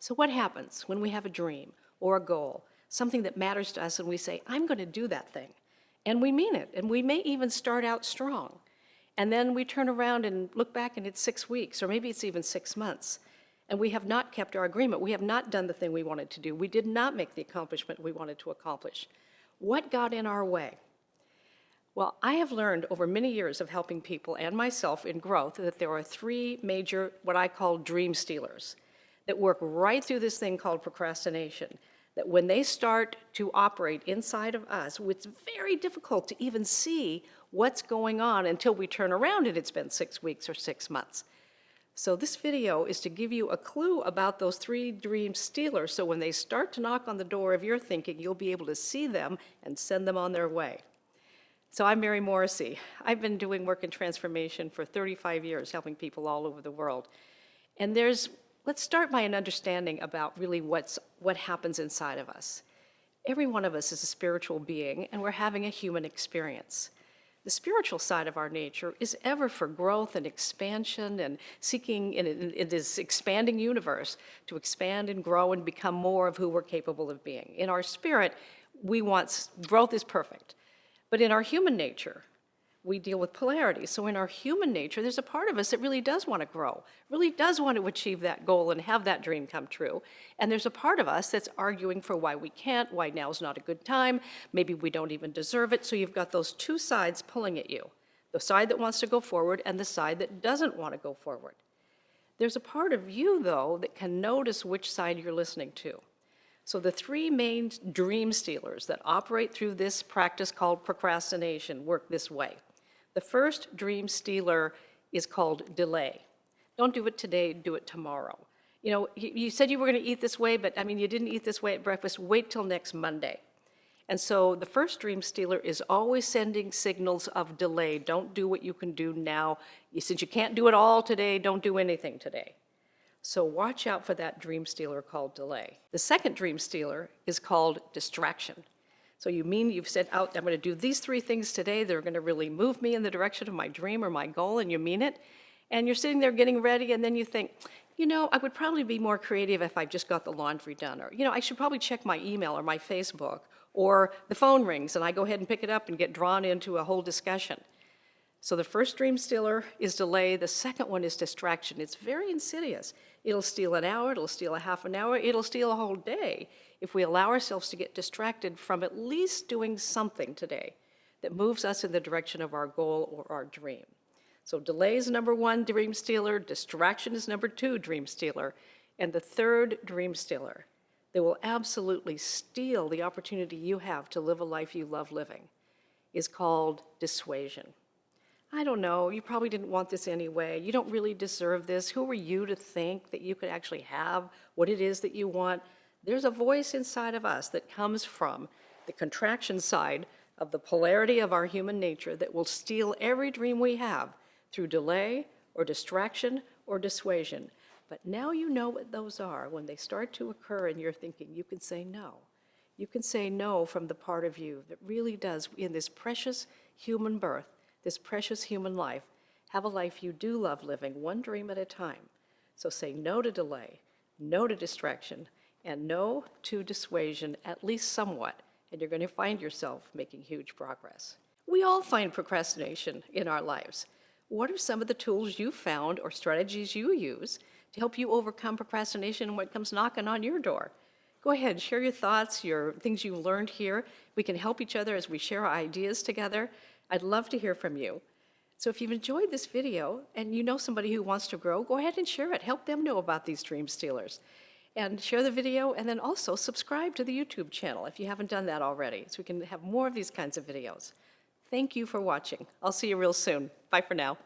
So what happens when we have a dream or a goal, something that matters to us, and we say, I'm going to do that thing? And we mean it, and we may even start out strong. And then we turn around and look back and it's 6 weeks, or maybe it's even 6 months, and we have not kept our agreement. We have not done the thing we wanted to do. We did not make the accomplishment we wanted to accomplish. What got in our way? Well, I have learned over many years of helping people and myself in growth that there are 3 major, what I call dream stealers, that work right through this thing called procrastination. That when they start to operate inside of us, it's very difficult to even see what's going on until we turn around and it's been 6 weeks or 6 months. So this video is to give you a clue about those 3 dream stealers, so when they start to knock on the door of your thinking, you'll be able to see them and send them on their way. So I'm Mary Morrissey. I've been doing work in transformation for 35 years, helping people all over the world. And let's start by an understanding about really what happens inside of us. Every one of us is a spiritual being, and we're having a human experience. The spiritual side of our nature is ever for growth and expansion and seeking in this expanding universe to expand and grow and become more of who we're capable of being. In our spirit, growth is perfect. But in our human nature, we deal with polarity. So in our human nature, there's a part of us that really does want to grow, really does want to achieve that goal and have that dream come true. And there's a part of us that's arguing for why we can't, why now's not a good time, maybe we don't even deserve it. So you've got those 2 sides pulling at you, the side that wants to go forward and the side that doesn't want to go forward. There's a part of you, though, that can notice which side you're listening to. So the 3 main dream stealers that operate through this practice called procrastination work this way. The first dream stealer is called delay. Don't do it today, do it tomorrow. You know, you said you were going to eat this way, but you didn't eat this way at breakfast. Wait till next Monday. And so the first dream stealer is always sending signals of delay. Don't do what you can do now. Since you can't do it all today, don't do anything today. So watch out for that dream stealer called delay. The second dream stealer is called distraction. So you've said, I'm going to do these 3 things today. They're going to really move me in the direction of my dream or my goal, and you mean it. And you're sitting there getting ready, and then you think, I would probably be more creative if I just got the laundry done. Or, I should probably check my email or my Facebook. Or the phone rings, and I go ahead and pick it up and get drawn into a whole discussion. So the first dream stealer is delay. The second one is distraction. It's very insidious. It'll steal an hour, it'll steal a half an hour, it'll steal a whole day if we allow ourselves to get distracted from at least doing something today that moves us in the direction of our goal or our dream. So delay is number 1 dream stealer, distraction is number 2 dream stealer, and the third dream stealer that will absolutely steal the opportunity you have to live a life you love living is called dissuasion. I don't know, you probably didn't want this anyway. You don't really deserve this. Who are you to think that you could actually have what it is that you want? There's a voice inside of us that comes from the contraction side of the polarity of our human nature that will steal every dream we have through delay or distraction or dissuasion. But now you know what those are. When they start to occur in your thinking, you can say no. You can say no from the part of you that really does, in this precious human birth, this precious human life, have a life you do love living, 1 dream at a time. So say no to delay, no to distraction, and no to dissuasion, at least somewhat, and you're going to find yourself making huge progress. We all find procrastination in our lives. What are some of the tools you found or strategies you use to help you overcome procrastination when it comes knocking on your door? Go ahead, share your thoughts, your things you've learned here. We can help each other as we share our ideas together. I'd love to hear from you. So if you've enjoyed this video and you know somebody who wants to grow, go ahead and share it. Help them know about these dream stealers. And share the video, and then also subscribe to the YouTube channel if you haven't done that already, so we can have more of these kinds of videos. Thank you for watching. I'll see you real soon. Bye for now.